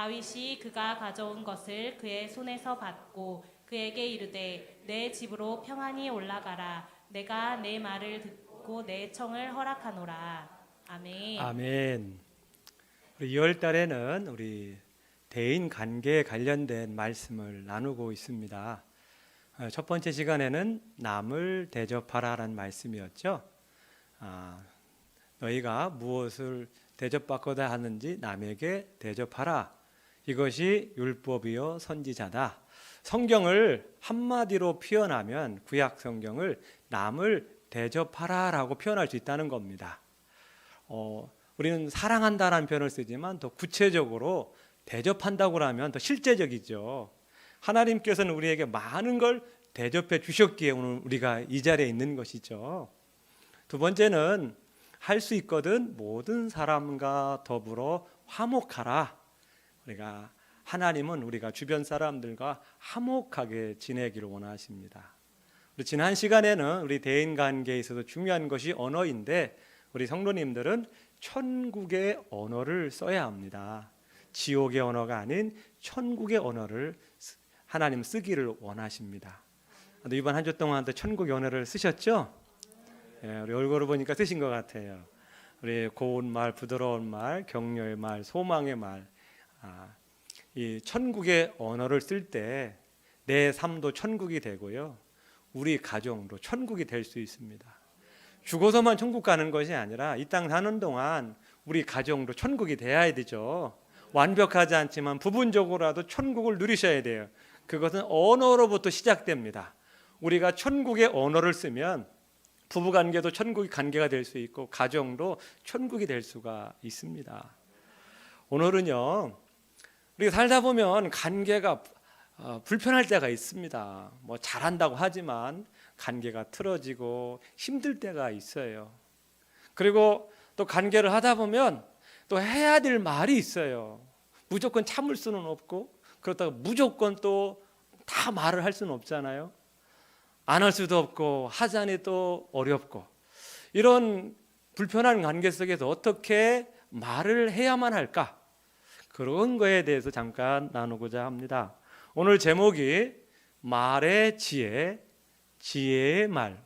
다윗이 그가 가져온 것을 그의 손에서 받고 그에게 이르되 내 집으로 평안히 올라가라. 내가 내 말을 듣고 내 청을 허락하노라. 아멘. 아멘. 우리 2월 달에는 우리 대인 관계에 관련된 말씀을 나누고 있습니다. 첫 번째 시간에는 남을 대접하라라는 말씀이었죠. 너희가 무엇을 대접받고자 하는지 남에게 대접하라. 이것이 율법이요 선지자다. 성경을 한마디로 표현하면 구약 성경을 남을 대접하라라고 표현할 수 있다는 겁니다. 우리는 사랑한다라는 표현을 쓰지만 더 구체적으로 대접한다고 하면 더 실제적이죠. 하나님께서는 우리에게 많은 걸 대접해 주셨기에 오늘 우리가 이 자리에 있는 것이죠. 두 번째는 할 수 있거든 모든 사람과 더불어 화목하라. 하나님은 우리가 주변 사람들과 화목하게 지내기를 원하십니다. 지난 시간에는 우리 대인 관계에 있어서 중요한 것이 언어인데 우리 성도님들은 천국의 언어를 써야 합니다. 지옥의 언어가 아닌 천국의 언어를 하나님 쓰기를 원하십니다. 이번 한 주 동안도 천국의 언어를 쓰셨죠? 우리 얼굴을 보니까 쓰신 것 같아요. 우리 고운 말, 부드러운 말, 격려의 말, 소망의 말, 이 천국의 언어를 쓸 때 내 삶도 천국이 되고요, 우리 가정도 천국이 될 수 있습니다. 죽어서만 천국 가는 것이 아니라 이 땅 사는 동안 우리 가정도 천국이 돼야 되죠. 완벽하지 않지만 부분적으로라도 천국을 누리셔야 돼요. 그것은 언어로부터 시작됩니다. 우리가 천국의 언어를 쓰면 부부관계도 천국의 관계가 될 수 있고 가정도 천국이 될 수가 있습니다. 오늘은요, 우리가 살다 보면 관계가 불편할 때가 있습니다. 뭐 잘한다고 하지만 관계가 틀어지고 힘들 때가 있어요. 그리고 또 관계를 하다 보면 또 해야 될 말이 있어요. 무조건 참을 수는 없고 그렇다고 무조건 또 다 말을 할 수는 없잖아요. 안 할 수도 없고 하자니 또 어렵고, 이런 불편한 관계 속에서 어떻게 말을 해야만 할까? 그런 거에 대해서 잠깐 나누고자 합니다. 오늘 제목이 말의 지혜, 지혜의 말.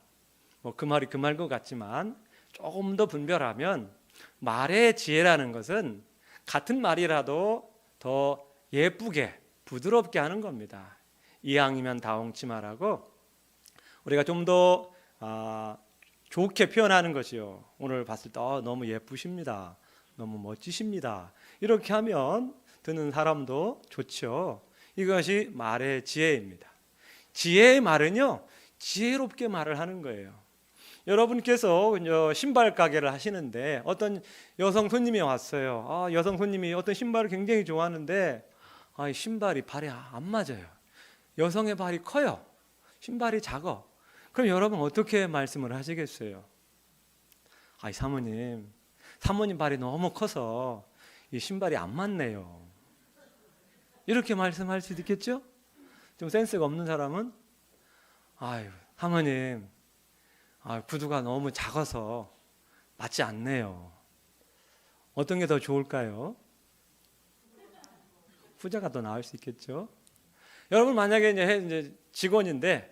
그 말이 그 말 것 같지만 조금 더 분별하면 말의 지혜라는 것은 같은 말이라도 더 예쁘게 부드럽게 하는 겁니다. 이왕이면 다홍치 말하고 우리가 좀 더 좋게 표현하는 것이요. 오늘 봤을 때 너무 예쁘십니다. 너무 멋지십니다. 이렇게 하면 듣는 사람도 좋죠. 이것이 말의 지혜입니다. 지혜의 말은요, 지혜롭게 말을 하는 거예요. 여러분께서 신발 가게를 하시는데 어떤 여성 손님이 왔어요. 여성 손님이 어떤 신발을 굉장히 좋아하는데 이 신발이 발에 안 맞아요. 여성의 발이 커요. 신발이 작아. 그럼 여러분 어떻게 말씀을 하시겠어요? 사모님 발이 너무 커서 이 신발이 안 맞네요. 이렇게 말씀할 수 있겠죠? 좀 센스가 없는 사람은 사모님 구두가 너무 작아서 맞지 않네요. 어떤 게 더 좋을까요? 후자가 더 나을 수 있겠죠? 여러분 만약에 이제 직원인데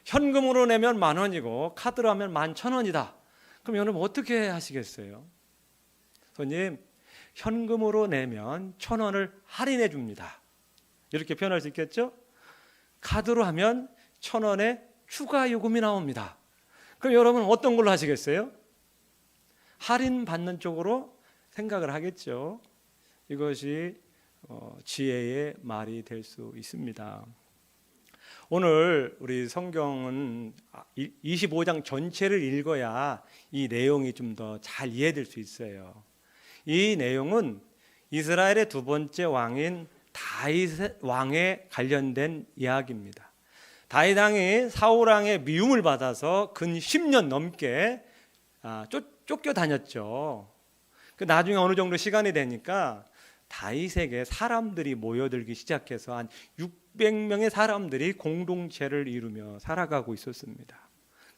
현금으로 내면 10,000원이고 카드로 하면 11,000원이다. 그럼 여러분 어떻게 하시겠어요? 손님, 현금으로 내면 1,000원을 할인해 줍니다. 이렇게 표현할 수 있겠죠? 카드로 하면 1,000원의 추가 요금이 나옵니다. 그럼 여러분 어떤 걸로 하시겠어요? 할인 받는 쪽으로 생각을 하겠죠. 이것이 지혜의 말이 될 수 있습니다. 오늘 우리 성경은 25장 전체를 읽어야 이 내용이 좀 더 잘 이해될 수 있어요. 이 내용은 이스라엘의 두 번째 왕인 다윗 왕에 관련된 이야기입니다. 다윗 왕이 사울 왕의 미움을 받아서 근 10년 넘게 쫓겨다녔죠. 나중에 어느 정도 시간이 되니까 다윗에게 사람들이 모여들기 시작해서 한 600명의 사람들이 공동체를 이루며 살아가고 있었습니다.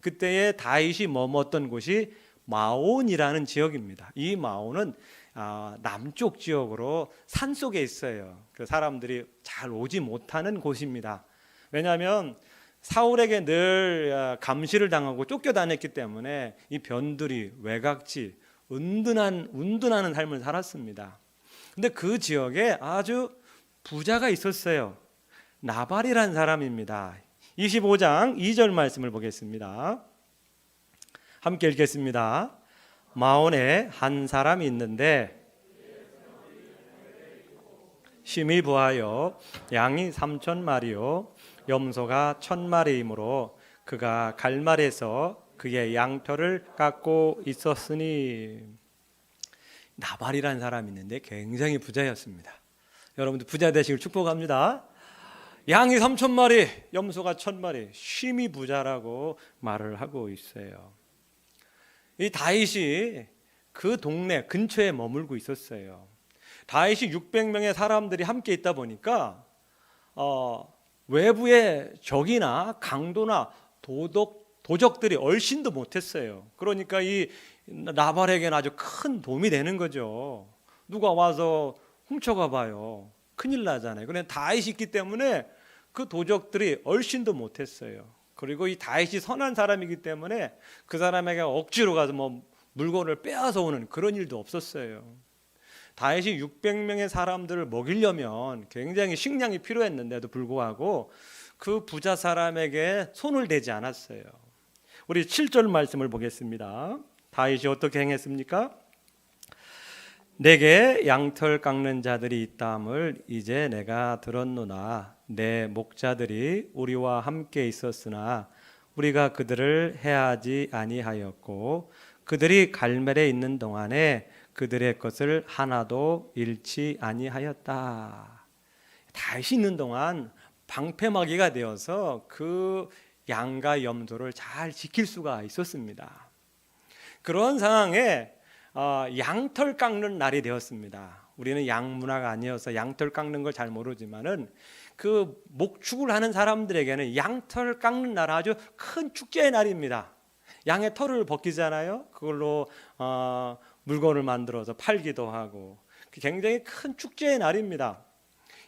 그때에 다윗이 머물렀던 곳이 마온이라는 지역입니다. 이 마온은 남쪽 지역으로 산 속에 있어요. 그 사람들이 잘 오지 못하는 곳입니다. 왜냐하면 사울에게 늘 감시를 당하고 쫓겨다녔기 때문에 이 변두리, 외곽지, 운둔하는 삶을 살았습니다. 근데 그 지역에 아주 부자가 있었어요. 나발이라는 사람입니다. 25장 2절 말씀을 보겠습니다. 함께 읽겠습니다. 마온에 한 사람이 있는데 심히 부하여 양이 3,000마리요 염소가 1,000마리이므로 그가 갈말에서 그의 양털을 깎고 있었으니. 나발이라는 사람이 있는데 굉장히 부자였습니다. 여러분들 부자 되시길 축복합니다. 양이 3,000마리, 염소가 1,000마리, 심히 부자라고 말을 하고 있어요. 이 다윗이 그 동네 근처에 머물고 있었어요. 다윗이 600명의 사람들이 함께 있다 보니까 외부의 적이나 강도나 도적들이 얼씬도 못했어요. 그러니까 이 나발에게는 아주 큰 도움이 되는 거죠. 누가 와서 훔쳐가 봐요. 큰일 나잖아요. 그런데 다윗이 있기 때문에 그 도적들이 얼씬도 못했어요. 그리고 이 다윗이 선한 사람이기 때문에 그 사람에게 억지로 가서 물건을 빼앗아 오는 그런 일도 없었어요. 다윗이 600명의 사람들을 먹이려면 굉장히 식량이 필요했는데도 불구하고 그 부자 사람에게 손을 대지 않았어요. 우리 7절 말씀을 보겠습니다. 다윗이 어떻게 행했습니까? 내게 양털 깎는 자들이 있다함을 이제 내가 들었노나 내 목자들이 우리와 함께 있었으나 우리가 그들을 해하지 아니하였고 그들이 갈멜에 있는 동안에 그들의 것을 하나도 잃지 아니하였다. 다윗이 있는 동안 방패막이가 되어서 그 양과 염소를 잘 지킬 수가 있었습니다. 그런 상황에 양털 깎는 날이 되었습니다. 우리는 양 문화가 아니어서 양털 깎는 걸 잘 모르지만은 그 목축을 하는 사람들에게는 양털 깎는 날 아주 큰 축제의 날입니다. 양의 털을 벗기잖아요. 그걸로 물건을 만들어서 팔기도 하고 굉장히 큰 축제의 날입니다.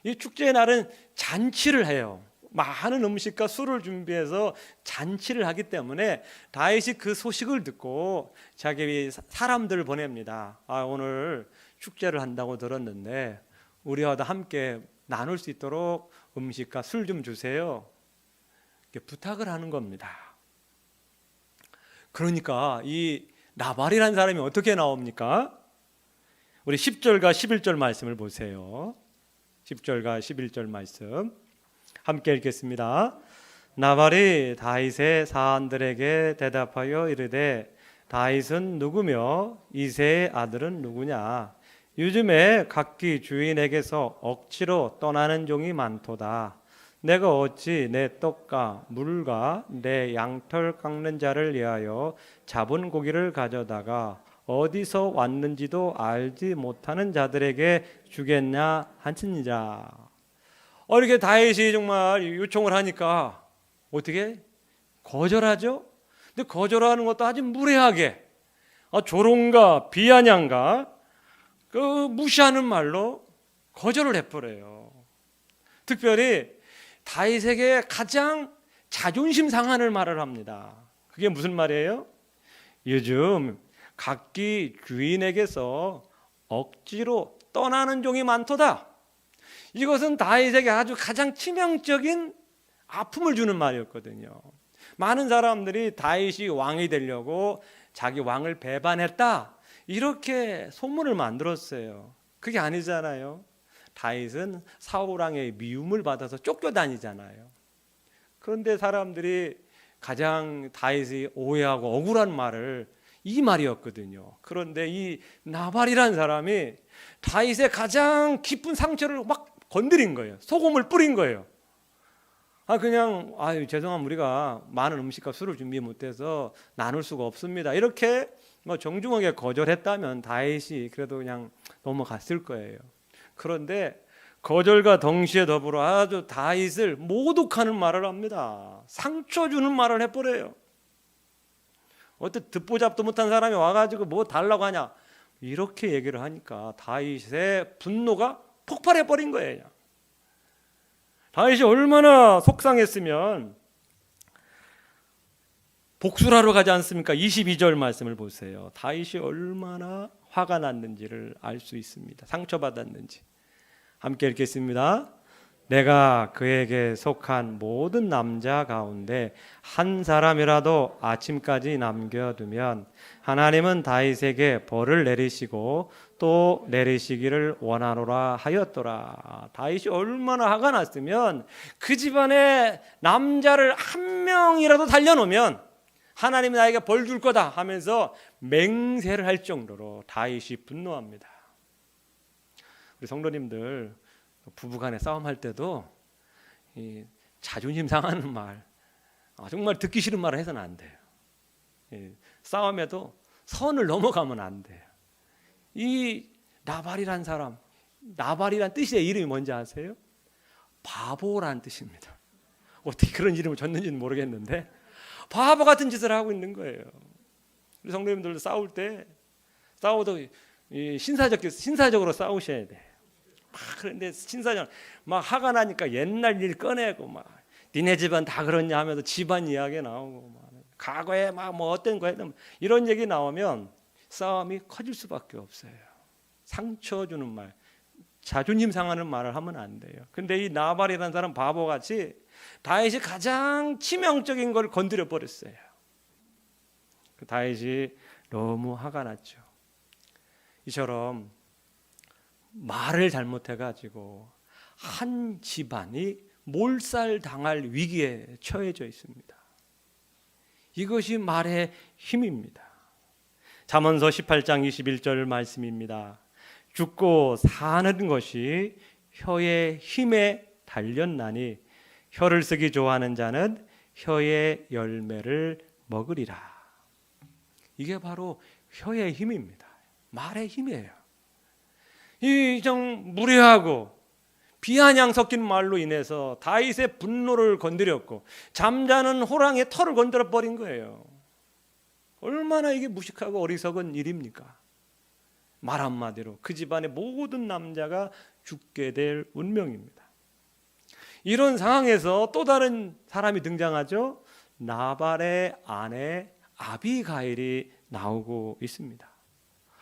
이 축제의 날은 잔치를 해요. 많은 음식과 술을 준비해서 잔치를 하기 때문에 다윗이 그 소식을 듣고 자기 사람들을 보냅니다. 오늘 축제를 한다고 들었는데 우리와 함께 나눌 수 있도록 음식과 술 좀 주세요. 이렇게 부탁을 하는 겁니다. 그러니까 이 나발이라는 사람이 어떻게 나옵니까? 우리 10절과 11절 말씀을 보세요. 10절과 11절 말씀 함께 읽겠습니다. 나발이 다윗의 사안들에게 대답하여 이르되 다윗은 누구며 이새의 아들은 누구냐? 요즘에 각기 주인에게서 억지로 떠나는 종이 많도다. 내가 어찌 내 떡과 물과 내 양털 깎는 자를 위하여 잡은 고기를 가져다가 어디서 왔는지도 알지 못하는 자들에게 주겠냐 하시니라. 이렇게 다윗이 정말 요청을 하니까 어떻게 거절하죠? 근데 거절하는 것도 아주 무례하게 조롱과 비아냥과 그 무시하는 말로 거절을 해버려요. 특별히 다윗에게 가장 자존심 상하는 말을 합니다. 그게 무슨 말이에요? 요즘 각기 주인에게서 억지로 떠나는 종이 많도다. 이것은 다윗에게 아주 가장 치명적인 아픔을 주는 말이었거든요. 많은 사람들이 다윗이 왕이 되려고 자기 왕을 배반했다 이렇게 소문을 만들었어요. 그게 아니잖아요. 다윗은 사울왕의 미움을 받아서 쫓겨다니잖아요. 그런데 사람들이 가장 다윗이 오해하고 억울한 말을 이 말이었거든요. 그런데 이 나발이라는 사람이 다윗의 가장 깊은 상처를 막 건드린 거예요. 소금을 뿌린 거예요. 그냥 죄송합니다. 우리가 많은 음식과 술을 준비 못해서 나눌 수가 없습니다. 이렇게 정중하게 거절했다면 다윗이 그래도 그냥 넘어갔을 거예요. 그런데 거절과 동시에 더불어 아주 다윗을 모독하는 말을 합니다. 상처 주는 말을 해버려요. 어때 듣보잡도 못한 사람이 와가지고 뭐 달라고 하냐? 이렇게 얘기를 하니까 다윗의 분노가 폭발해 버린 거예요. 다윗이 얼마나 속상했으면 복수를 하러 가지 않습니까? 22절 말씀을 보세요. 다윗이 얼마나 화가 났는지를 알 수 있습니다. 상처받았는지. 함께 읽겠습니다. 내가 그에게 속한 모든 남자 가운데 한 사람이라도 아침까지 남겨두면 하나님은 다윗에게 벌을 내리시고 또 내리시기를 원하노라 하였더라. 다윗이 얼마나 화가 났으면 그 집안에 남자를 한 명이라도 달려놓으면 하나님이 나에게 벌 줄 거다 하면서 맹세를 할 정도로 다윗이 분노합니다. 우리 성도님들 부부간에 싸움할 때도 이 자존심 상하는 말, 정말 듣기 싫은 말을 해서는 안 돼요. 싸움에도 선을 넘어가면 안 돼요. 이 나발이란 사람, 나발이란 뜻의 이름이 뭔지 아세요? 바보란 뜻입니다. 어떻게 그런 이름을 줬는지는 모르겠는데 바보 같은 짓을 하고 있는 거예요. 우리 성도님들도 싸워도 신사적으로 싸우셔야 돼. 그런데 신사적 막 화가 나니까 옛날 일 꺼내고 막 니네 집안 다 그렇냐 하면서 집안 이야기 나오고 막 과거에 막 뭐 어떤 거 했던 이런 얘기 나오면 싸움이 커질 수밖에 없어요. 상처 주는 말, 자존심 상하는 말을 하면 안 돼요. 근데 이 나발이라는 사람 바보같이 다윗이 가장 치명적인 걸 건드려 버렸어요. 그 다윗이 너무 화가 났죠. 이처럼 말을 잘못해가지고 한 집안이 몰살당할 위기에 처해져 있습니다. 이것이 말의 힘입니다. 잠언서 18장 21절 말씀입니다. 죽고 사는 것이 혀의 힘에 달렸나니 혀를 쓰기 좋아하는 자는 혀의 열매를 먹으리라. 이게 바로 혀의 힘입니다. 말의 힘이에요. 이 좀 무례하고 비아냥 섞인 말로 인해서 다윗의 분노를 건드렸고 잠자는 호랑이의 털을 건드려 버린 거예요. 얼마나 이게 무식하고 어리석은 일입니까? 말 한마디로 그 집안의 모든 남자가 죽게 될 운명입니다. 이런 상황에서 또 다른 사람이 등장하죠. 나발의 아내 아비가일이 나오고 있습니다.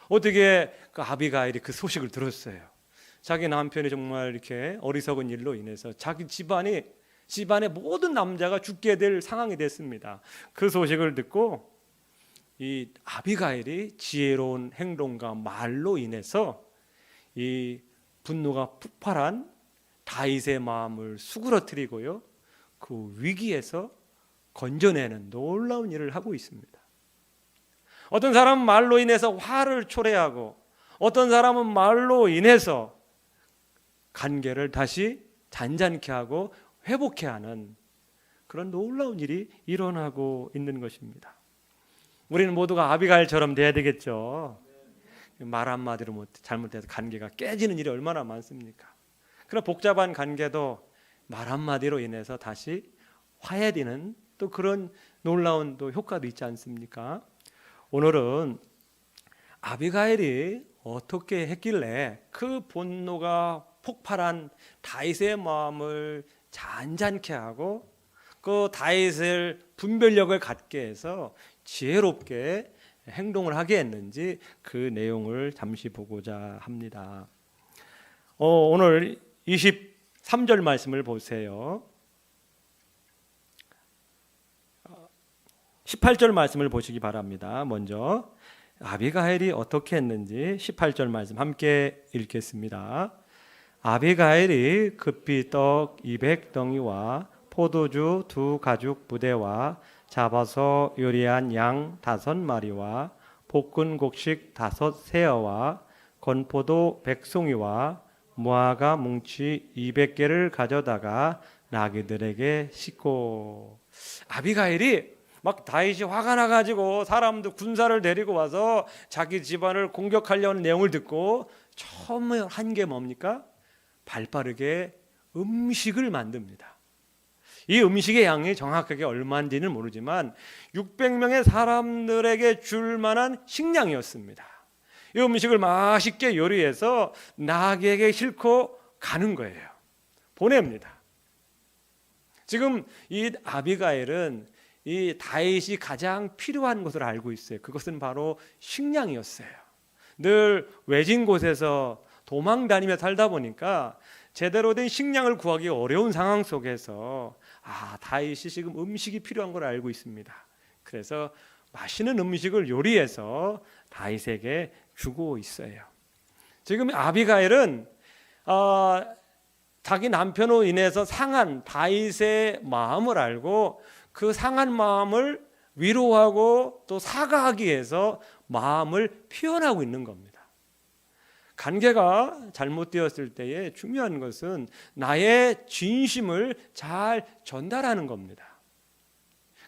어떻게 그 아비가일이 그 소식을 들었어요. 자기 남편이 정말 이렇게 어리석은 일로 인해서 자기 집안의 모든 남자가 죽게 될 상황이 됐습니다. 그 소식을 듣고 이 아비가일이 지혜로운 행동과 말로 인해서 이 분노가 폭발한 다윗의 마음을 수그러뜨리고요, 그 위기에서 건져내는 놀라운 일을 하고 있습니다. 어떤 사람은 말로 인해서 화를 초래하고 어떤 사람은 말로 인해서 관계를 다시 잔잔케 하고 회복케 하는 그런 놀라운 일이 일어나고 있는 것입니다. 우리는 모두가 아비가일처럼 돼야 되겠죠. 말 한마디로 잘못해서 관계가 깨지는 일이 얼마나 많습니까? 그런 복잡한 관계도 말 한마디로 인해서 다시 화해되는 또 그런 놀라운 또 효과도 있지 않습니까? 오늘은 아비가일이 어떻게 했길래 그 분노가 폭발한 다윗의 마음을 잔잔케 하고 그 다윗을 분별력을 갖게 해서 지혜롭게 행동을 하게 했는지 그 내용을 잠시 보고자 합니다. 오늘 23절 말씀을 보세요. 18절 말씀을 보시기 바랍니다. 먼저 아비가일이 어떻게 했는지 18절 말씀 함께 읽겠습니다. 아비가일이 급히 떡 200덩이와 포도주 2 가죽 부대와 잡아서 요리한 양 5마리와 볶은 곡식 5 세어와 건포도 100송이와 무화과 뭉치 200개를 가져다가 나귀들에게 싣고. 아비가일이 막 다윗이 화가 나가지고 사람들 군사를 데리고 와서 자기 집안을 공격하려는 내용을 듣고 처음 한 게 뭡니까? 발빠르게 음식을 만듭니다. 이 음식의 양이 정확하게 얼마인지는 모르지만 600명의 사람들에게 줄 만한 식량이었습니다. 이 음식을 맛있게 요리해서 나귀에게 싣고 가는 거예요. 보냅니다. 지금 이 아비가일은 이 다윗이 가장 필요한 것을 알고 있어요. 그것은 바로 식량이었어요. 늘 외진 곳에서 도망 다니며 살다 보니까 제대로 된 식량을 구하기 어려운 상황 속에서 다윗이 지금 음식이 필요한 걸 알고 있습니다. 그래서 맛있는 음식을 요리해서 다윗에게 주고 있어요. 지금 아비가일은 자기 남편으로 인해서 상한 다윗의 마음을 알고 그 상한 마음을 위로하고 또 사과하기 위해서 마음을 표현하고 있는 겁니다. 관계가 잘못되었을 때에 중요한 것은 나의 진심을 잘 전달하는 겁니다.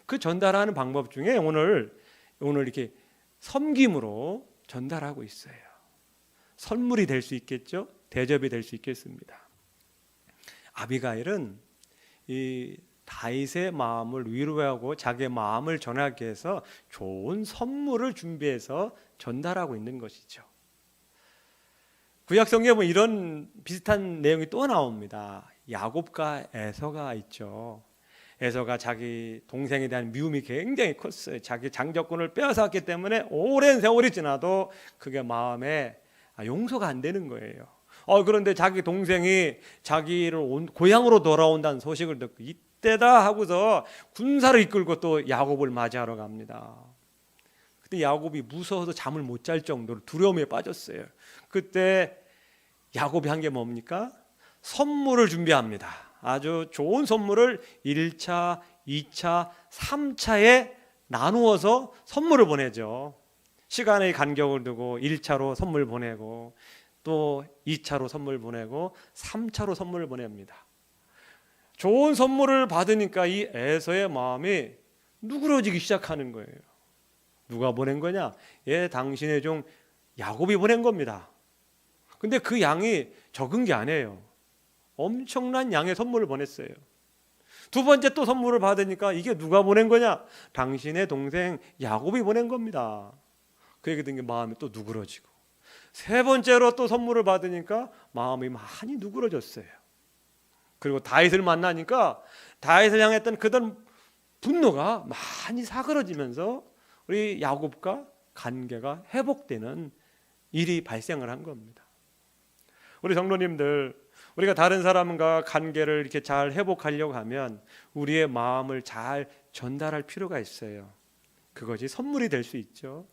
그 전달하는 방법 중에 오늘 이렇게 섬김으로 전달하고 있어요. 선물이 될 수 있겠죠? 대접이 될 수 있겠습니다. 아비가일은 이 다윗의 마음을 위로하고 자기의 마음을 전하기 위해서 좋은 선물을 준비해서 전달하고 있는 것이죠. 구약 성경에 보면 이런 비슷한 내용이 또 나옵니다. 야곱과 에서가 있죠. 에서가 자기 동생에 대한 미움이 굉장히 컸어요. 자기 장자권을 빼앗았기 때문에 오랜 세월이 지나도 그게 마음에 용서가 안 되는 거예요. 그런데 자기 동생이 자기를 고향으로 돌아온다는 소식을 듣고 이때다 하고서 군사를 이끌고 또 야곱을 맞이하러 갑니다. 그때 야곱이 무서워서 잠을 못 잘 정도로 두려움에 빠졌어요. 그때 야곱이 한 게 뭡니까? 선물을 준비합니다. 아주 좋은 선물을 1차, 2차, 3차에 나누어서 선물을 보내죠. 시간의 간격을 두고 1차로 선물 보내고 또 2차로 선물 보내고 3차로 선물을 보냅니다. 좋은 선물을 받으니까 이 에서의 마음이 누그러지기 시작하는 거예요. 누가 보낸 거냐? 당신의 종 야곱이 보낸 겁니다. 근데 그 양이 적은 게 아니에요. 엄청난 양의 선물을 보냈어요. 두 번째 또 선물을 받으니까 이게 누가 보낸 거냐? 당신의 동생 야곱이 보낸 겁니다. 그 얘기 듣는 게 마음이 또 누그러지고, 세 번째로 또 선물을 받으니까 마음이 많이 누그러졌어요. 그리고 다윗을 만나니까 다윗을 향했던 그런 분노가 많이 사그러지면서 우리 야곱과 관계가 회복되는 일이 발생을 한 겁니다. 우리 성도님들, 우리가 다른 사람과 관계를 이렇게 잘 회복하려고 하면 우리의 마음을 잘 전달할 필요가 있어요. 그것이 선물이 될 수 있죠.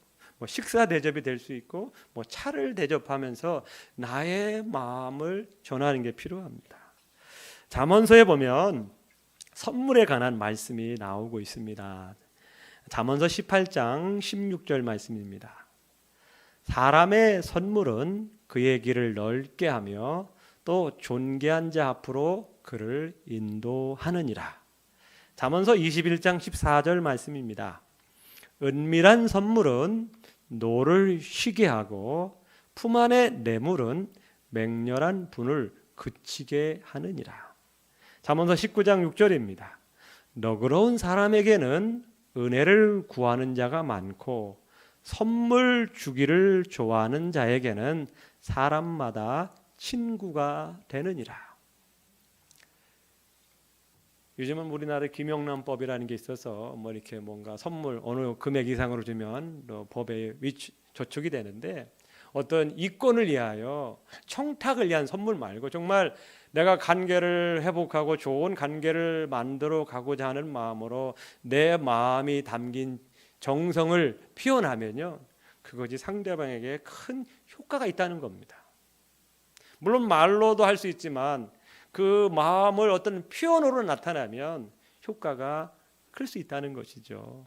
식사 대접이 될 수 있고 차를 대접하면서 나의 마음을 전하는 게 필요합니다. 잠언서에 보면 선물에 관한 말씀이 나오고 있습니다. 잠언서 18장 16절 말씀입니다. 사람의 선물은 그의 길을 넓게 하며 또 존귀한 자 앞으로 그를 인도하느니라. 잠언서 21장 14절 말씀입니다. 은밀한 선물은 노를 쉬게 하고 품 안의 뇌물은 맹렬한 분을 그치게 하느니라. 잠언서 19장 6절입니다. 너그러운 사람에게는 은혜를 구하는 자가 많고 선물 주기를 좋아하는 자에게는 사람마다 친구가 되느니라. 요즘은 우리나라에 김영란법이라는 게 있어서 이렇게 뭔가 선물 어느 금액 이상으로 주면 법에 저촉이 되는데, 어떤 이권을 위하여 청탁을 위한 선물 말고 정말 내가 관계를 회복하고 좋은 관계를 만들어 가고자 하는 마음으로 내 마음이 담긴 정성을 표현하면요, 그것이 상대방에게 큰 효과가 있다는 겁니다. 물론 말로도 할 수 있지만 그 마음을 어떤 표현으로 나타나면 효과가 클 수 있다는 것이죠.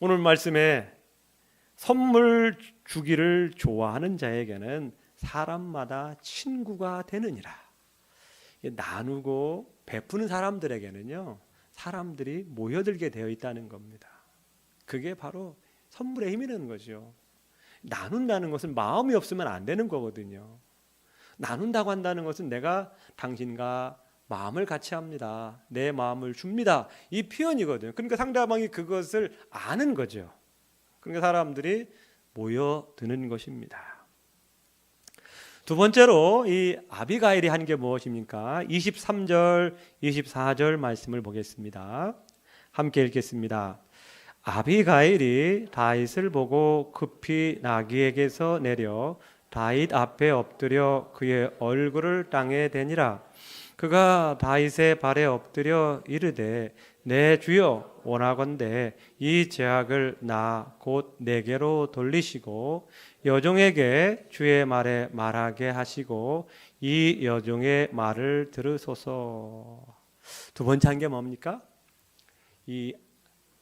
오늘 말씀에 선물 주기를 좋아하는 자에게는 사람마다 친구가 되느니라. 나누고 베푸는 사람들에게는요, 사람들이 모여들게 되어 있다는 겁니다. 그게 바로 선물의 힘이라는 거죠. 나눈다는 것은 마음이 없으면 안 되는 거거든요. 나눈다고 한다는 것은 내가 당신과 마음을 같이 합니다. 내 마음을 줍니다. 이 표현이거든요. 그러니까 상대방이 그것을 아는 거죠. 그러니까 사람들이 모여드는 것입니다. 두 번째로 이 아비가일이 한 게 무엇입니까? 23절, 24절 말씀을 보겠습니다. 함께 읽겠습니다. 아비가일이 다윗을 보고 급히 나귀에게서 내려 다윗 앞에 엎드려 그의 얼굴을 땅에 대니라. 그가 다윗의 발에 엎드려 이르되 내 주여 원하건대 이 제약을 나 곧 내게로 돌리시고 여종에게 주의 말에 말하게 하시고 이 여종의 말을 들으소서. 두 번째 한 게 뭡니까? 이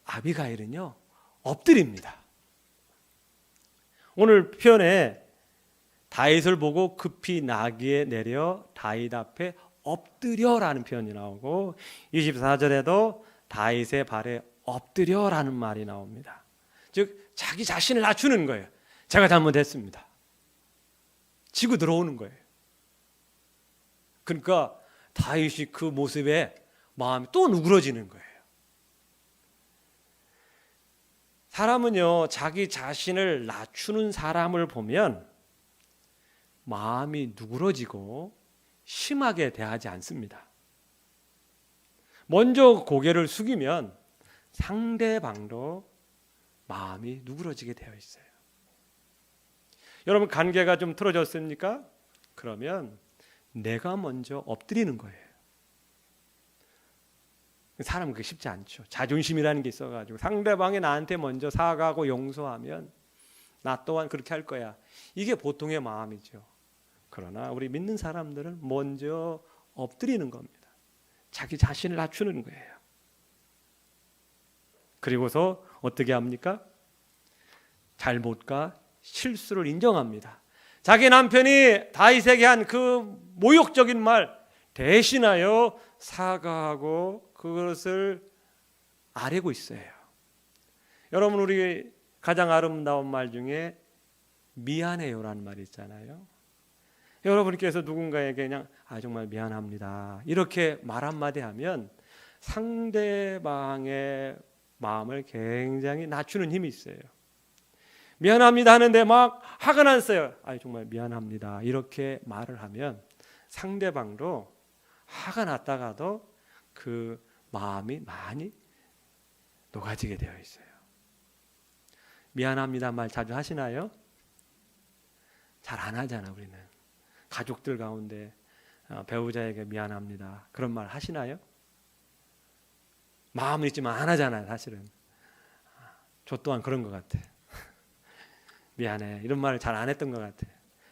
아비가일은요 엎드립니다. 오늘 표현에 다윗을 보고 급히 나귀에 내려 다윗 앞에 엎드려라는 표현이 나오고 24절에도 다윗의 발에 엎드려라는 말이 나옵니다. 즉 자기 자신을 낮추는 거예요. 제가 잘못했습니다. 지고 들어오는 거예요. 그러니까 다윗이 그 모습에 마음이 또 누그러지는 거예요. 사람은요 자기 자신을 낮추는 사람을 보면 마음이 누그러지고 심하게 대하지 않습니다. 먼저 고개를 숙이면 상대방도 마음이 누그러지게 되어 있어요. 여러분 관계가 좀 틀어졌습니까? 그러면 내가 먼저 엎드리는 거예요. 사람은 그게 쉽지 않죠. 자존심이라는 게 있어가지고 상대방이 나한테 먼저 사과하고 용서하면 나 또한 그렇게 할 거야. 이게 보통의 마음이죠. 그러나 우리 믿는 사람들은 먼저 엎드리는 겁니다. 자기 자신을 낮추는 거예요. 그리고서 어떻게 합니까? 잘못과 실수를 인정합니다. 자기 남편이 다윗에게 한 그 모욕적인 말 대신하여 사과하고 그것을 아뢰고 있어요. 여러분 우리 가장 아름다운 말 중에 미안해요라는 말이 있잖아요. 여러분께서 누군가에게 그냥 정말 미안합니다 이렇게 말 한마디 하면 상대방의 마음을 굉장히 낮추는 힘이 있어요. 미안합니다 하는데 막 화가 났어요. 정말 미안합니다 이렇게 말을 하면 상대방도 화가 났다가도 그 마음이 많이 녹아지게 되어 있어요. 미안합니다 말 자주 하시나요? 잘 안 하잖아. 우리는 가족들 가운데 배우자에게 미안합니다 그런 말 하시나요? 마음은 있지만 안 하잖아요. 사실은 저 또한 그런 것 같아. 미안해 이런 말을 잘 안 했던 것 같아.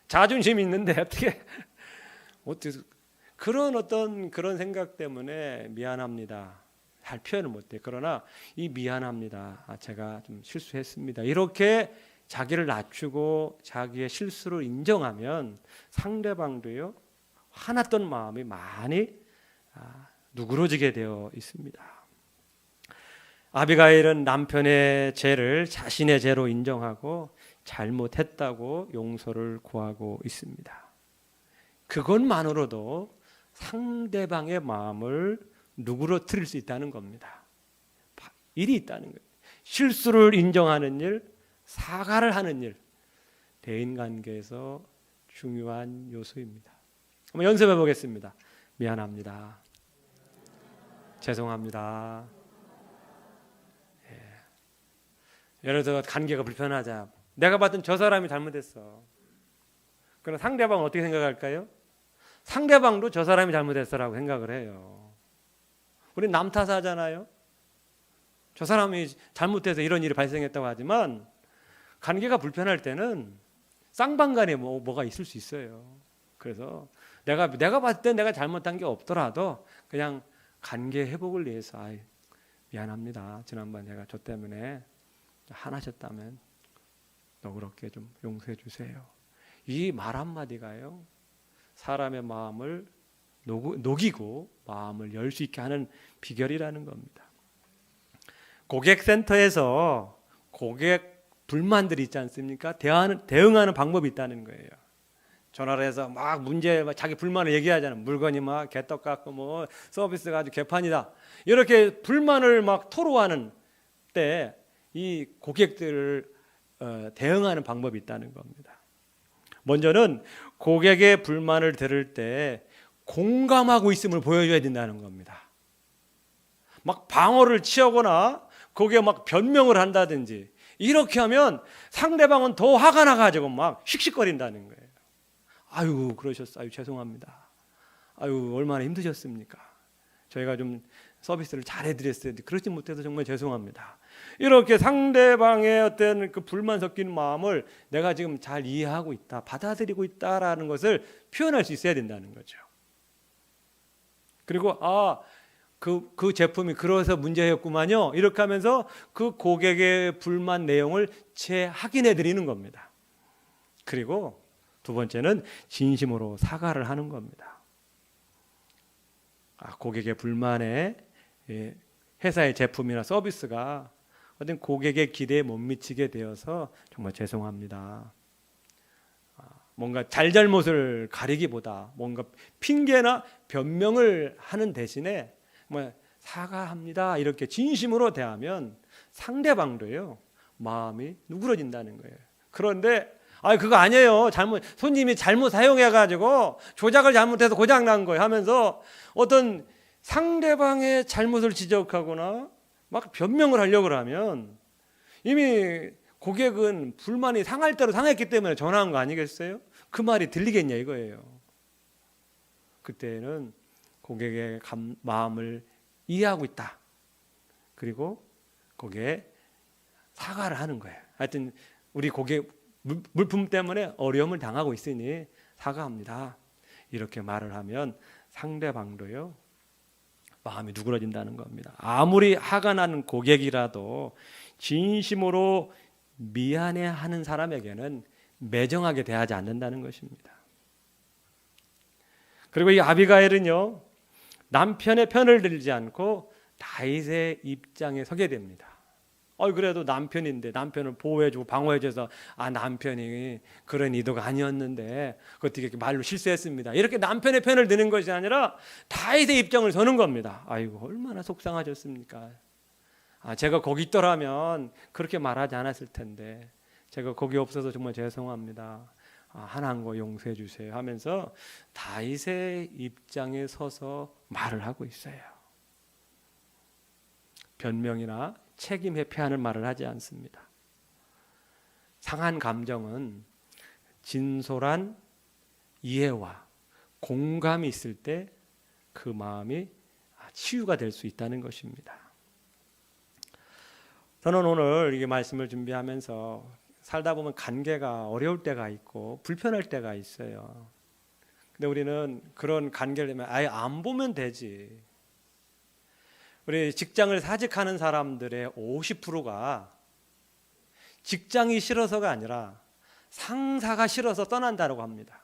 자존심이 있는데 어떻게 그런 생각 때문에 미안합니다 잘 표현을 못해. 그러나 이 미안합니다 제가 좀 실수했습니다 이렇게 자기를 낮추고 자기의 실수를 인정하면 상대방도요 화났던 마음이 많이 누그러지게 되어 있습니다. 아비가일은 남편의 죄를 자신의 죄로 인정하고 잘못했다고 용서를 구하고 있습니다. 그것만으로도 상대방의 마음을 누그러뜨릴 수 있다는 겁니다. 일이 있다는 거예요. 실수를 인정하는 일, 사과를 하는 일, 대인관계에서 중요한 요소입니다. 한번 연습해 보겠습니다. 미안합니다. 죄송합니다. 예를 들어 관계가 불편하자. 내가 봤던 저 사람이 잘못했어. 그럼 상대방은 어떻게 생각할까요? 상대방도 저 사람이 잘못했어라고 생각을 해요. 우리 남 탓하잖아요. 저 사람이 잘못해서 이런 일이 발생했다고 하지만 관계가 불편할 때는 쌍방간에 뭐가 있을 수 있어요. 그래서 내가 봤을 때 내가 잘못한 게 없더라도 그냥 관계 회복을 위해서 미안합니다. 지난번 제가 저 때문에 화나셨다면 너그럽게 좀 용서해 주세요. 이 말 한마디가요 사람의 마음을 녹이고 마음을 열 수 있게 하는 비결이라는 겁니다. 고객센터에서 고객 불만들이 있지 않습니까? 대응하는 방법이 있다는 거예요. 전화를 해서 막 자기 불만을 얘기하잖아요. 물건이 막 개떡 같고 서비스가 아주 개판이다. 이렇게 불만을 막 토로하는 때 이 고객들을 대응하는 방법이 있다는 겁니다. 먼저는 고객의 불만을 들을 때 공감하고 있음을 보여줘야 된다는 겁니다. 막 방어를 취하거나 거기에 막 변명을 한다든지 이렇게 하면 상대방은 더 화가 나가지고 막 씩씩거린다는 거예요. 아유 그러셨어요. 아유 죄송합니다. 아유 얼마나 힘드셨습니까? 저희가 좀 서비스를 잘 해드렸어요. 그렇지 못해서 정말 죄송합니다. 이렇게 상대방의 어떤 그 불만 섞인 마음을 내가 지금 잘 이해하고 있다, 받아들이고 있다라는 것을 표현할 수 있어야 된다는 거죠. 그리고 그 제품이 그래서 문제였구만요. 이렇게 하면서 그 고객의 불만 내용을 재확인해 드리는 겁니다. 그리고 두 번째는 진심으로 사과를 하는 겁니다. 고객의 불만에 회사의 제품이나 서비스가 어떤 고객의 기대에 못 미치게 되어서 정말 죄송합니다. 뭔가 잘잘못을 가리기보다 뭔가 핑계나 변명을 하는 대신에 사과합니다 이렇게 진심으로 대하면 상대방도요 마음이 누그러진다는 거예요. 그런데 그거 아니에요. 손님이 잘못 사용해가지고 조작을 잘못해서 고장난 거예요 하면서 어떤 상대방의 잘못을 지적하거나 막 변명을 하려고 하면 이미 고객은 불만이 상할 대로 상했기 때문에 전화한 거 아니겠어요? 그 말이 들리겠냐 이거예요. 그때는 고객의 마음을 이해하고 있다. 그리고 거기에 사과를 하는 거예요. 하여튼 우리 고객 물품 때문에 어려움을 당하고 있으니 사과합니다. 이렇게 말을 하면 상대방도요 마음이 누그러진다는 겁니다. 아무리 화가 나는 고객이라도 진심으로 미안해하는 사람에게는 매정하게 대하지 않는다는 것입니다. 그리고 이 아비가일은요 남편의 편을 들지 않고 다윗의 입장에 서게 됩니다. 그래도 남편인데 남편을 보호해주고 방어해줘서 남편이 그런 의도가 아니었는데 어떻게 말로 실수했습니다. 이렇게 남편의 편을 드는 것이 아니라 다윗의 입장을 서는 겁니다. 아이고 얼마나 속상하셨습니까? 제가 거기 있더라면 그렇게 말하지 않았을 텐데 제가 거기 없어서 정말 죄송합니다. 하나님 거 용서해 주세요 하면서 다윗의 입장에 서서 말을 하고 있어요. 변명이나 책임 회피하는 말을 하지 않습니다. 상한 감정은 진솔한 이해와 공감이 있을 때 그 마음이 치유가 될 수 있다는 것입니다. 저는 오늘 이 말씀을 준비하면서 살다 보면 관계가 어려울 때가 있고 불편할 때가 있어요. 근데 우리는 그런 관계를 아예 안 보면 되지. 우리 직장을 사직하는 사람들의 50%가 직장이 싫어서가 아니라 상사가 싫어서 떠난다고 합니다.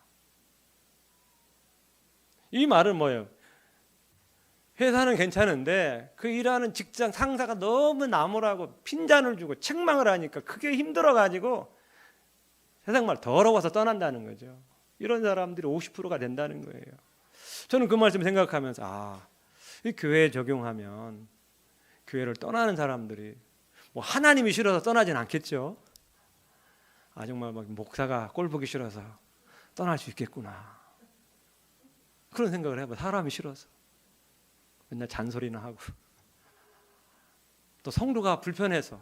이 말은 뭐예요? 회사는 괜찮은데 그 일하는 직장 상사가 너무 나무라고 핀잔을 주고 책망을 하니까 그게 힘들어가지고 세상 말 더러워서 떠난다는 거죠. 이런 사람들이 50%가 된다는 거예요. 저는 그 말씀 생각하면서 이 교회에 적용하면 교회를 떠나는 사람들이 하나님이 싫어서 떠나진 않겠죠. 정말 막 목사가 꼴 보기 싫어서 떠날 수 있겠구나. 그런 생각을 해봐. 사람이 싫어서 맨날 잔소리나 하고 또 성도가 불편해서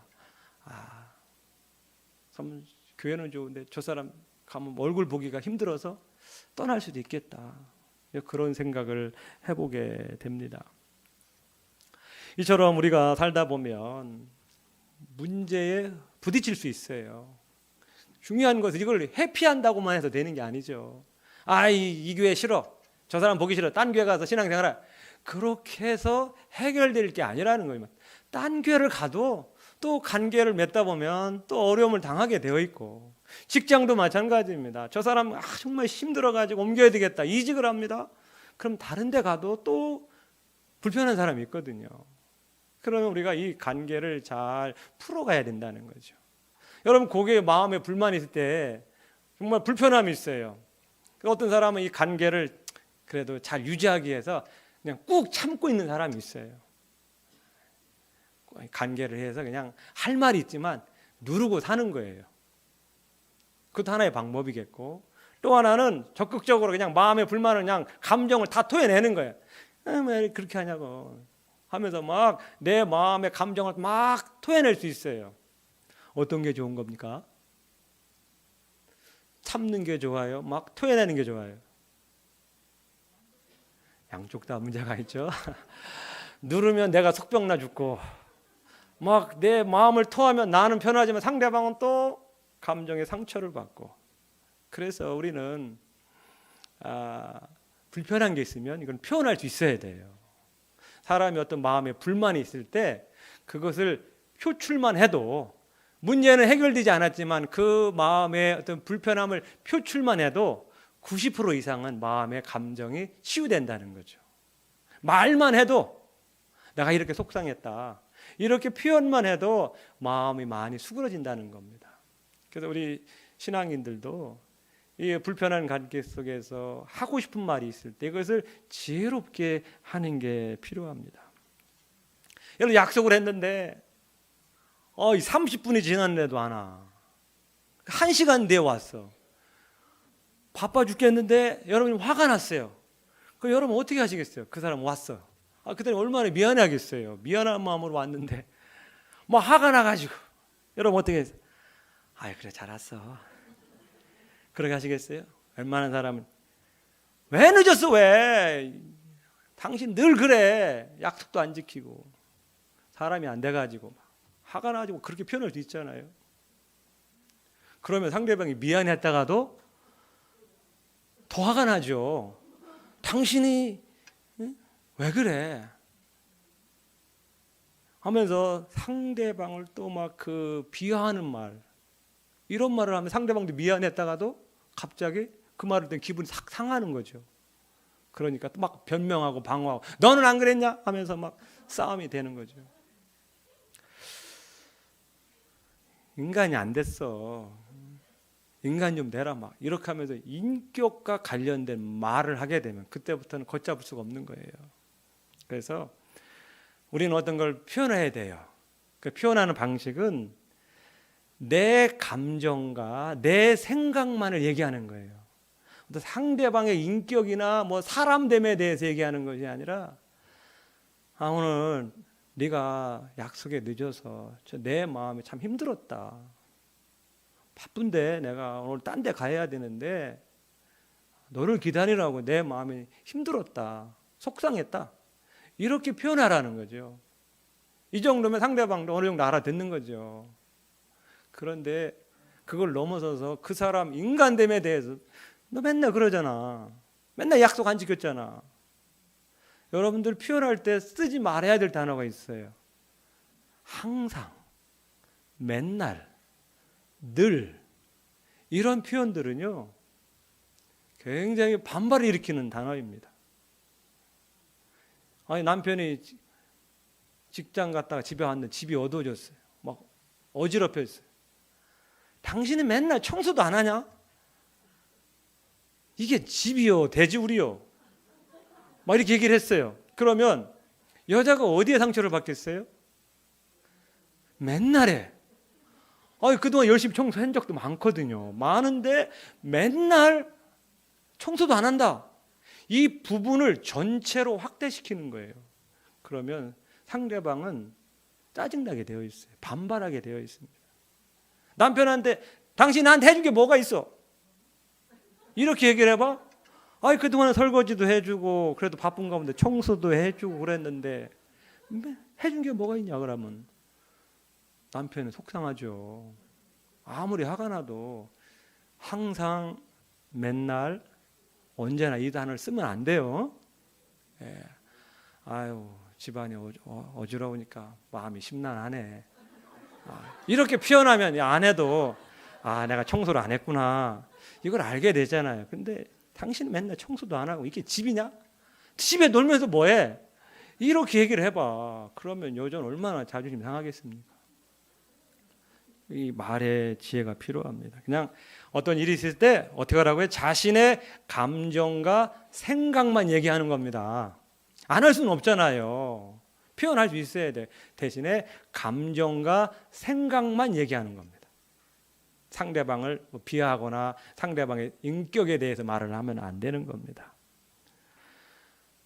교회는 좋은데 저 사람 가면 얼굴 보기가 힘들어서 떠날 수도 있겠다. 그런 생각을 해보게 됩니다. 이처럼 우리가 살다 보면 문제에 부딪힐 수 있어요. 중요한 것은 이걸 회피한다고만 해서 되는 게 아니죠. 이 교회 싫어. 저 사람 보기 싫어. 딴 교회 가서 신앙생활. 그렇게 해서 해결될 게 아니라는 거예요. 딴 교회를 가도 또 관계를 맺다 보면 또 어려움을 당하게 되어 있고 직장도 마찬가지입니다. 저 사람 정말 힘들어가지고 옮겨야 되겠다. 이직을 합니다. 그럼 다른 데 가도 또 불편한 사람이 있거든요. 그러면 우리가 이 관계를 잘 풀어가야 된다는 거죠. 여러분 고객의 마음에 불만이 있을 때 정말 불편함이 있어요. 어떤 사람은 이 관계를 그래도 잘 유지하기 위해서 그냥 꾹 참고 있는 사람이 있어요. 관계를 해서 그냥 할 말이 있지만 누르고 사는 거예요. 그것도 하나의 방법이겠고, 또 하나는 적극적으로 그냥 마음의 불만을 그냥 감정을 다 토해내는 거예요. 왜 그렇게 하냐고 하면서 막 내 마음의 감정을 막 토해낼 수 있어요. 어떤 게 좋은 겁니까? 참는 게 좋아요? 막 토해내는 게 좋아요? 양쪽 다 문제가 있죠. 누르면 내가 속병나 죽고, 막 내 마음을 토하면 나는 편하지만 상대방은 또 감정의 상처를 받고. 그래서 우리는 불편한 게 있으면 이건 표현할 수 있어야 돼요. 사람이 어떤 마음에 불만이 있을 때 그것을 표출만 해도, 문제는 해결되지 않았지만 그 마음의 어떤 불편함을 표출만 해도 90% 이상은 마음의 감정이 치유된다는 거죠. 말만 해도 내가 이렇게 속상했다, 이렇게 표현만 해도 마음이 많이 수그러진다는 겁니다. 그래서 우리 신앙인들도 이 불편한 관계 속에서 하고 싶은 말이 있을 때 이것을 지혜롭게 하는 게 필요합니다. 여러분, 약속을 했는데 30분이 지났는데도 안 와. 1시간 뒤에 왔어. 바빠 죽겠는데 여러분이 화가 났어요. 그 여러분 어떻게 하시겠어요? 그 사람 왔어. 그때는 얼마나 미안하겠어요. 미안한 마음으로 왔는데 뭐 화가 나가지고 여러분 어떻게 했어요? 그래 잘 왔어. 그렇게 하시겠어요? 웬만한 사람은 왜 늦었어 왜? 당신 늘 그래. 약속도 안 지키고. 사람이 안 돼가지고 화가 나가지고 그렇게 표현할 수 있잖아요. 그러면 상대방이 미안했다가도 더 화가 나죠. 당신이 왜 그래? 하면서 상대방을 또 막 그 비하하는 말, 이런 말을 하면 상대방도 미안했다가도 갑자기 그 말을 듣는 기분이 싹 상하는 거죠. 그러니까 또 막 변명하고 방어하고 너는 안 그랬냐? 하면서 막 싸움이 되는 거죠. 인간이 안 됐어. 인간 좀 되라 막 이렇게 하면서 인격과 관련된 말을 하게 되면 그때부터는 걷잡을 수가 없는 거예요. 그래서 우리는 어떤 걸 표현해야 돼요. 그 표현하는 방식은 내 감정과 내 생각만을 얘기하는 거예요. 상대방의 인격이나 뭐 사람됨에 대해서 얘기하는 것이 아니라 오늘 네가 약속에 늦어서 내 마음이 참 힘들었다. 바쁜데 내가 오늘 딴 데 가야 되는데 너를 기다리라고 내 마음이 힘들었다. 속상했다. 이렇게 표현하라는 거죠. 이 정도면 상대방도 어느 정도 알아듣는 거죠. 그런데 그걸 넘어서서 그 사람 인간됨에 대해서 너 맨날 그러잖아. 맨날 약속 안 지켰잖아. 여러분들 표현할 때 쓰지 말아야 될 단어가 있어요. 항상, 맨날, 늘, 이런 표현들은요 굉장히 반발을 일으키는 단어입니다. 남편이 직장 갔다가 집에 왔는데 집이 어두워졌어요. 막 어지럽혔어요. 당신은 맨날 청소도 안 하냐? 이게 집이요 돼지우리요? 막 이렇게 얘기를 했어요. 그러면 여자가 어디에 상처를 받겠어요? 맨날 해. 그동안 열심히 청소한 적도 많거든요. 많은데 맨날 청소도 안 한다. 이 부분을 전체로 확대시키는 거예요. 그러면 상대방은 짜증나게 되어 있어요. 반발하게 되어 있습니다. 남편한테 당신 나한테 해준 게 뭐가 있어? 이렇게 얘기를 해봐. 그동안 설거지도 해주고 그래도 바쁜 가운데 청소도 해주고 그랬는데 해준 게 뭐가 있냐 그러면 남편은 속상하죠. 아무리 화가 나도 항상, 맨날, 언제나 이 단어를 쓰면 안 돼요. 집안이 어지러우니까 마음이 심란하네. 이렇게 표현하면 안 해도 내가 청소를 안 했구나 이걸 알게 되잖아요. 근데 당신은 맨날 청소도 안 하고 이게 집이냐? 집에 놀면서 뭐해? 이렇게 얘기를 해봐. 그러면 여자는 얼마나 자존심 상하겠습니까? 이 말의 지혜가 필요합니다. 그냥 어떤 일이 있을 때 어떻게 하라고요? 자신의 감정과 생각만 얘기하는 겁니다. 안 할 수는 없잖아요. 표현할 수 있어야 돼. 대신에 감정과 생각만 얘기하는 겁니다. 상대방을 비하하거나 상대방의 인격에 대해서 말을 하면 안 되는 겁니다.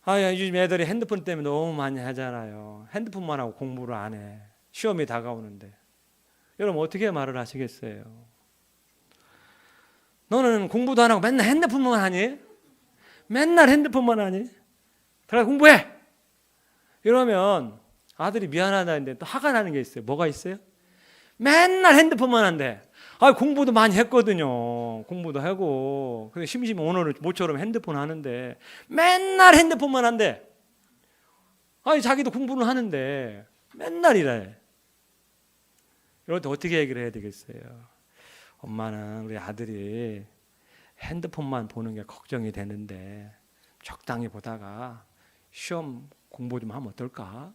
요즘 애들이 핸드폰 때문에 너무 많이 하잖아요. 핸드폰만 하고 공부를 안 해. 시험이 다가오는데. 여러분 어떻게 말을 하시겠어요? 너는 공부도 안 하고 맨날 핸드폰만 하니? 맨날 핸드폰만 하니? 들어가 공부해! 이러면 아들이 미안하다는데 또 화가 나는 게 있어요. 뭐가 있어요? 맨날 핸드폰만 한대. 공부도 많이 했거든요. 공부도 하고. 근데 심심해 오늘은 모처럼 핸드폰 하는데 맨날 핸드폰만 한대. 자기도 공부는 하는데 맨날 이래. 이럴 때 어떻게 얘기를 해야 되겠어요? 엄마는 우리 아들이 핸드폰만 보는 게 걱정이 되는데 적당히 보다가 시험 공부 좀 하면 어떨까?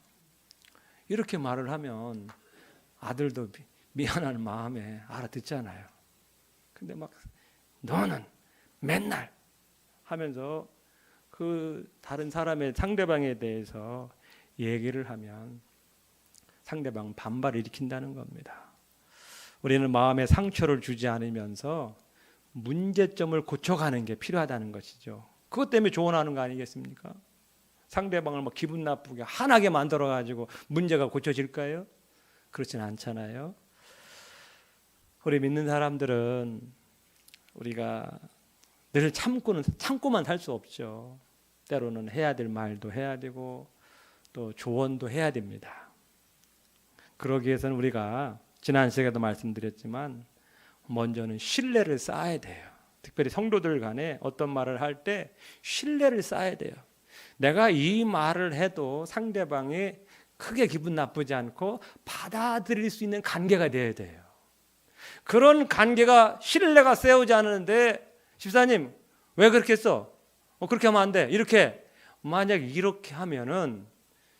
이렇게 말을 하면 아들도 미안한 마음에 알아듣잖아요. 근데 막 너는 맨날 하면서 그 다른 사람의 상대방에 대해서 얘기를 하면 상대방은 반발을 일으킨다는 겁니다. 우리는 마음에 상처를 주지 않으면서 문제점을 고쳐가는 게 필요하다는 것이죠. 그것 때문에 조언하는 거 아니겠습니까? 상대방을 기분 나쁘게 화나게 만들어가지고 문제가 고쳐질까요? 그렇진 않잖아요. 우리 믿는 사람들은 우리가 늘 참고만 살 수 없죠. 때로는 해야 될 말도 해야 되고 또 조언도 해야 됩니다. 그러기 위해서는 우리가 지난 시간에도 말씀드렸지만 먼저는 신뢰를 쌓아야 돼요. 특별히 성도들 간에 어떤 말을 할 때 신뢰를 쌓아야 돼요. 내가 이 말을 해도 상대방이 크게 기분 나쁘지 않고 받아들일 수 있는 관계가 되어야 돼요. 그런 관계가 신뢰가 세우지 않는데 집사님 왜 그렇게 했어? 그렇게 하면 안 돼. 이렇게 만약 이렇게 하면은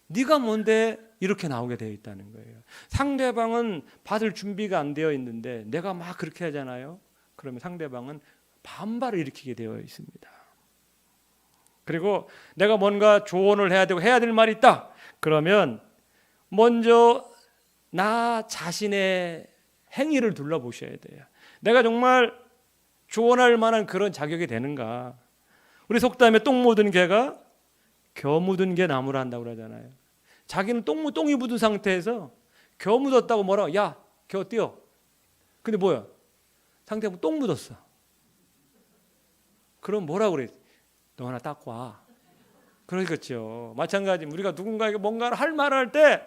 네가 뭔데 이렇게 나오게 되어 있다는 거예요. 상대방은 받을 준비가 안 되어 있는데 내가 막 그렇게 하잖아요. 그러면 상대방은 반발을 일으키게 되어 있습니다. 그리고 내가 뭔가 조언을 해야 되고 해야 될 말이 있다. 그러면 먼저 나 자신의 행위를 둘러보셔야 돼요. 내가 정말 조언할 만한 그런 자격이 되는가. 우리 속담에 똥 묻은 개가 겨 묻은 개 나무라 한다고 그러잖아요. 자기는 똥이 묻은 상태에서 겨 묻었다고 뭐라고 야 겨 띄어. 근데 뭐야? 상대방 똥 묻었어. 그럼 뭐라고 그래? 너 하나 닦고 와. 그러겠죠. 마찬가지 우리가 누군가에게 뭔가를 할 말을 할 때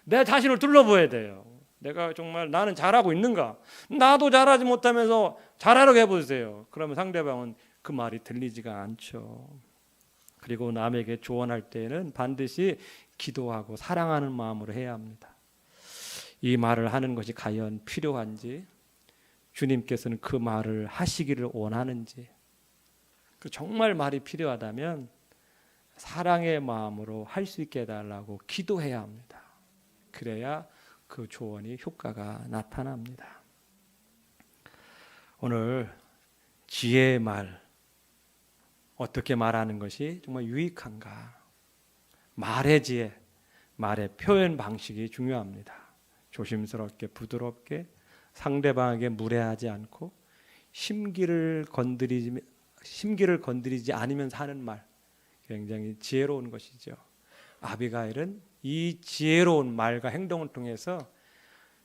내 자신을 둘러봐야 돼요. 내가 정말 나는 잘하고 있는가? 나도 잘하지 못하면서 잘하라고 해보세요. 그러면 상대방은 그 말이 들리지가 않죠. 그리고 남에게 조언할 때는 반드시 기도하고 사랑하는 마음으로 해야 합니다. 이 말을 하는 것이 과연 필요한지, 주님께서는 그 말을 하시기를 원하는지, 정말 말이 필요하다면 사랑의 마음으로 할 수 있게 해달라고 기도해야 합니다. 그래야 그 조언이 효과가 나타납니다. 오늘 지혜의 말, 어떻게 말하는 것이 정말 유익한가? 말의 지혜, 말의 표현 방식이 중요합니다. 조심스럽게 부드럽게 상대방에게 무례하지 않고 심기를 건드리지 않으면서 하는 말, 굉장히 지혜로운 것이죠. 아비가일은 이 지혜로운 말과 행동을 통해서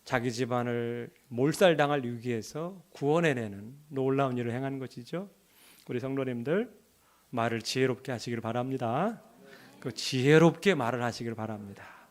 자기 집안을 몰살당할 위기에서 구원해내는 놀라운 일을 행한 것이죠. 우리 성도님들 말을 지혜롭게 하시길 바랍니다. 그 지혜롭게 말을 하시길 바랍니다.